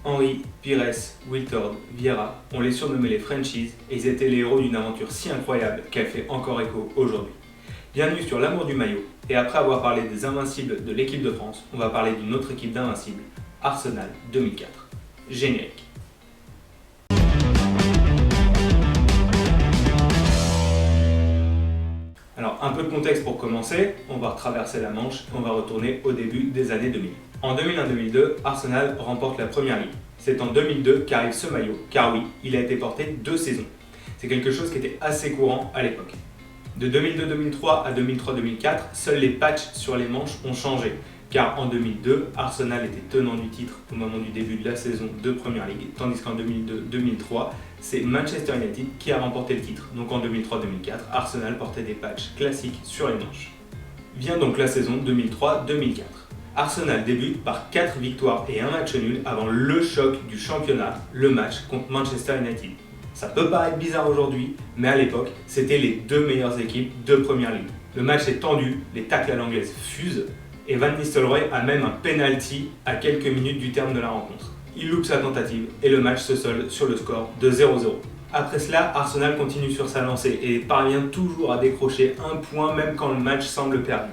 Henry, Pires, Wiltord, Vieira, on les surnommait les Frenchies et ils étaient les héros d'une aventure si incroyable qu'elle fait encore écho aujourd'hui. Bienvenue sur l'amour du maillot, et après avoir parlé des invincibles de l'équipe de France, on va parler d'une autre équipe d'invincibles, Arsenal 2004. Générique. Alors un peu de contexte pour commencer, on va retraverser la Manche et on va retourner au début des années 2000. En 2001-2002, Arsenal remporte la Première Ligue. C'est en 2002 qu'arrive ce maillot, car oui, il a été porté 2 saisons. C'est quelque chose qui était assez courant à l'époque. De 2002-2003 à 2003-2004, seuls les patchs sur les manches ont changé, car en 2002, Arsenal était tenant du titre au moment du début de la saison de Première Ligue, tandis qu'en 2002-2003, c'est Manchester United qui a remporté le titre. Donc en 2003-2004, Arsenal portait des patchs classiques sur les manches. Vient donc la saison 2003-2004. Arsenal débute par 4 victoires et un match nul avant le choc du championnat, le match contre Manchester United. Ça peut paraître bizarre aujourd'hui, mais à l'époque, c'était les 2 meilleures équipes de Première Ligue. Le match est tendu, les tacles à l'anglaise fusent, et Van Nistelrooy a même un penalty à quelques minutes du terme de la rencontre. Il loupe sa tentative et le match se solde sur le score de 0-0. Après cela, Arsenal continue sur sa lancée et parvient toujours à décrocher un point même quand le match semble perdu.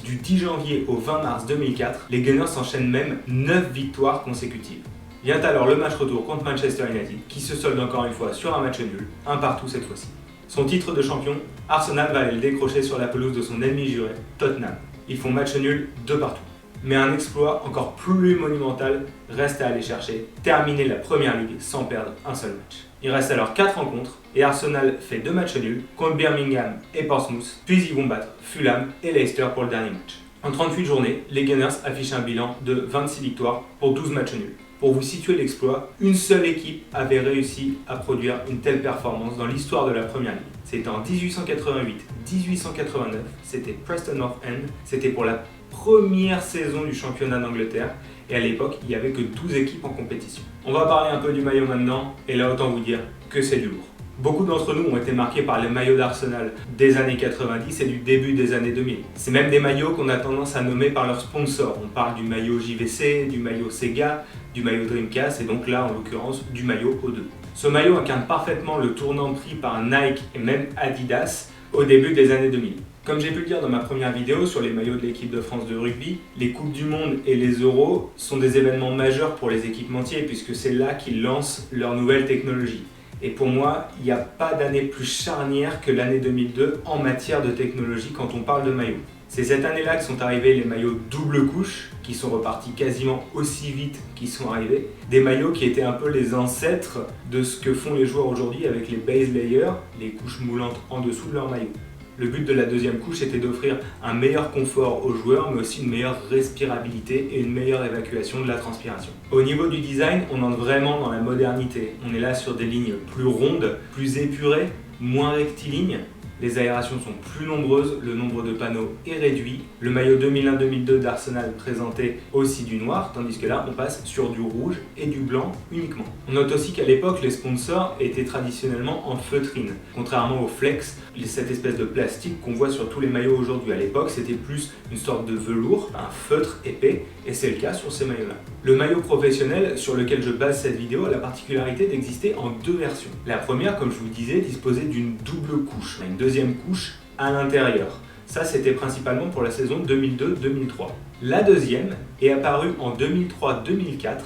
Du 10 janvier au 20 mars 2004, les Gunners enchaînent même 9 victoires consécutives. Vient alors le match retour contre Manchester United qui se solde encore une fois sur un match nul, un partout cette fois-ci. Son titre de champion, Arsenal va aller le décrocher sur la pelouse de son ennemi juré, Tottenham. Ils font match nul de partout. Mais un exploit encore plus monumental reste à aller chercher, terminer la Première Ligue sans perdre un seul match. Il reste alors 4 rencontres et Arsenal fait 2 matchs nuls contre Birmingham et Portsmouth, puis ils vont battre Fulham et Leicester pour le dernier match. En 38 journées, les Gunners affichent un bilan de 26 victoires pour 12 matchs nuls. Pour vous situer l'exploit, une seule équipe avait réussi à produire une telle performance dans l'histoire de la Première Ligue. C'était en 1888-1889, c'était Preston North End, c'était pour la première saison du championnat d'Angleterre et à l'époque il n'y avait que 12 équipes en compétition. On va parler un peu du maillot maintenant et là autant vous dire que c'est du lourd. Beaucoup d'entre nous ont été marqués par les maillots d'Arsenal des années 90 et du début des années 2000. C'est même des maillots qu'on a tendance à nommer par leurs sponsors. On parle du maillot JVC, du maillot Sega, du maillot Dreamcast et donc là en l'occurrence du maillot O2. Ce maillot incarne parfaitement le tournant pris par Nike et même Adidas au début des années 2000. Comme j'ai pu le dire dans ma première vidéo sur les maillots de l'équipe de France de rugby, les Coupes du Monde et les Euros sont des événements majeurs pour les équipementiers puisque c'est là qu'ils lancent leur nouvelle technologie. Et pour moi, il n'y a pas d'année plus charnière que l'année 2002 en matière de technologie quand on parle de maillots. C'est cette année-là que sont arrivés les maillots double couche, qui sont repartis quasiment aussi vite qu'ils sont arrivés. Des maillots qui étaient un peu les ancêtres de ce que font les joueurs aujourd'hui avec les base layers, les couches moulantes en dessous de leur maillot. Le but de la deuxième couche était d'offrir un meilleur confort aux joueurs, mais aussi une meilleure respirabilité et une meilleure évacuation de la transpiration. Au niveau du design, on entre vraiment dans la modernité. On est là sur des lignes plus rondes, plus épurées, moins rectilignes. Les aérations sont plus nombreuses, le nombre de panneaux est réduit. Le maillot 2001-2002 d'Arsenal présentait aussi du noir, tandis que là on passe sur du rouge et du blanc uniquement. On note aussi qu'à l'époque les sponsors étaient traditionnellement en feutrine, contrairement au flex, cette espèce de plastique qu'on voit sur tous les maillots aujourd'hui. À l'époque c'était plus une sorte de velours, un feutre épais, et c'est le cas sur ces maillots-là. Le maillot professionnel sur lequel je base cette vidéo a la particularité d'exister en 2 versions. La première, comme je vous le disais, disposait d'une double couche, une deuxième couche à l'intérieur. Ça, c'était principalement pour la saison 2002-2003. La deuxième est apparue en 2003-2004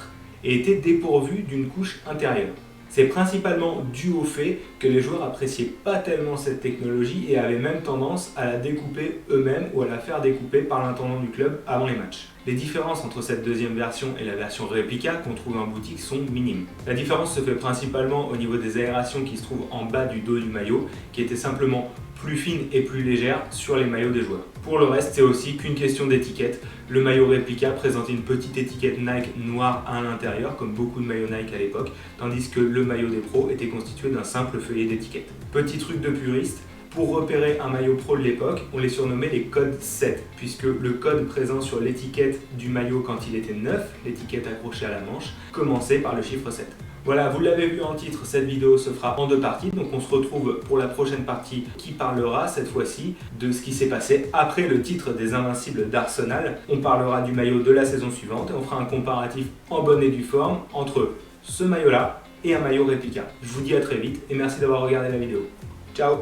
et était dépourvue d'une couche intérieure. C'est principalement dû au fait que les joueurs appréciaient pas tellement cette technologie et avaient même tendance à la découper eux-mêmes ou à la faire découper par l'intendant du club avant les matchs. Les différences entre cette deuxième version et la version réplica qu'on trouve en boutique sont minimes. La différence se fait principalement au niveau des aérations qui se trouvent en bas du dos du maillot, qui étaient simplement plus fines et plus légères sur les maillots des joueurs. Pour le reste, c'est aussi qu'une question d'étiquette. Le maillot réplica présentait une petite étiquette Nike noire à l'intérieur, comme beaucoup de maillots Nike à l'époque, tandis que le maillot des pros était constitué d'un simple feuillet d'étiquette. Petit truc de puriste, Pour repérer un maillot pro de l'époque, on les surnommait les codes 7, puisque le code présent sur l'étiquette du maillot quand il était neuf, l'étiquette accrochée à la manche, commençait par le chiffre 7. Voilà, vous l'avez vu en titre, cette vidéo se fera en 2 parties, donc on se retrouve pour la prochaine partie qui parlera cette fois-ci de ce qui s'est passé après le titre des Invincibles d'Arsenal. On parlera du maillot de la saison suivante et on fera un comparatif en bonne et due forme entre ce maillot-là et un maillot réplica. Je vous dis à très vite et merci d'avoir regardé la vidéo. Ciao!